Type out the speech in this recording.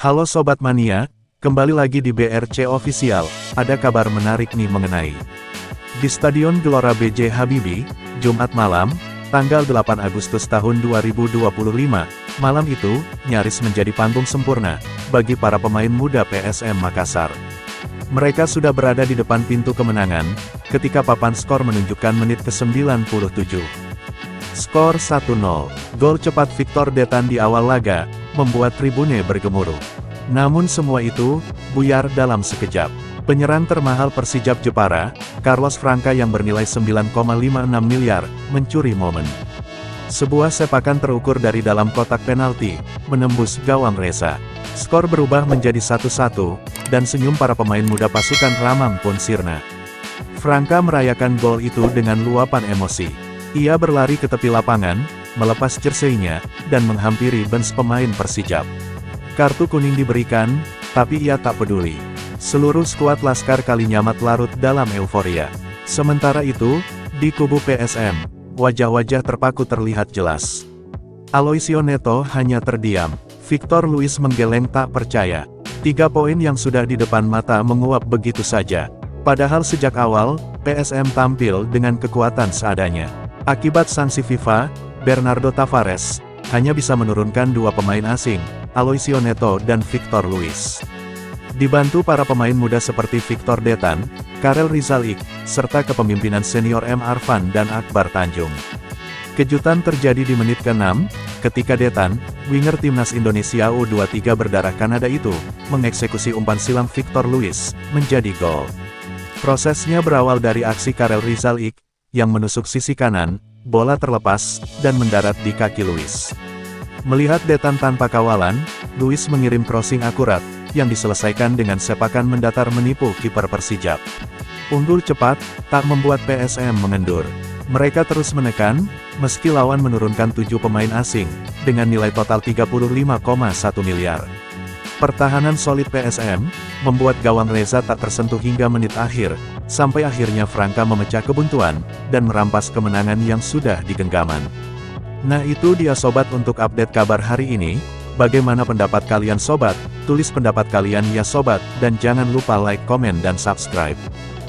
Halo Sobat Mania, kembali lagi di BRC Official, ada kabar menarik nih mengenai di Stadion Gelora B.J. Habibie, Jumat malam, tanggal 8 Agustus tahun 2025, malam itu, nyaris menjadi panggung sempurna, bagi para pemain muda PSM Makassar. Mereka sudah berada di depan pintu kemenangan, ketika papan skor menunjukkan menit ke-97. Skor 1-0, gol cepat Victor Detan di awal laga, membuat tribune bergemuruh. Namun semua itu, buyar dalam sekejap. Penyerang termahal Persijap Jepara, Carlos Franca yang bernilai 9,56 miliar, mencuri momen. Sebuah sepakan terukur dari dalam kotak penalti, menembus gawang Reza. Skor berubah menjadi 1-1, dan senyum para pemain muda pasukan Ramang pun sirna. Franca merayakan gol itu dengan luapan emosi. Ia berlari ke tepi lapangan, melepas jersey-nya, dan menghampiri bench pemain Persijap. Kartu kuning diberikan, tapi ia tak peduli. Seluruh skuad Laskar Kalinyamat larut dalam euforia. Sementara itu, di kubu PSM, wajah-wajah terpaku terlihat jelas. Aloisio Neto hanya terdiam. Victor Luis menggeleng tak percaya. 3 poin yang sudah di depan mata menguap begitu saja. Padahal sejak awal, PSM tampil dengan kekuatan seadanya. Akibat sanksi FIFA, Bernardo Tavares hanya bisa menurunkan 2 pemain asing, Aloisio Neto dan Victor Luis. Dibantu para pemain muda seperti Victor Detan, Karel Rizalik, serta kepemimpinan senior M. Arfan dan Akbar Tanjung. Kejutan terjadi di menit ke-6, ketika Detan, winger timnas Indonesia U23 berdarah Kanada itu, mengeksekusi umpan silang Victor Luis, menjadi gol. Prosesnya berawal dari aksi Karel Rizalik, yang menusuk sisi kanan, bola terlepas, dan mendarat di kaki Luis. Melihat Detan tanpa kawalan, Luis mengirim crossing akurat, yang diselesaikan dengan sepakan mendatar menipu kiper Persijap. Unggul cepat, tak membuat PSM mengendur. Mereka terus menekan, meski lawan menurunkan 7 pemain asing, dengan nilai total 35,1 miliar. Pertahanan solid PSM, membuat gawang Reza tak tersentuh hingga menit akhir, sampai akhirnya Franca memecah kebuntuan, dan merampas kemenangan yang sudah digenggaman. Nah itu dia sobat untuk update kabar hari ini. Bagaimana pendapat kalian sobat? Tulis pendapat kalian ya sobat, dan jangan lupa like, komen dan subscribe.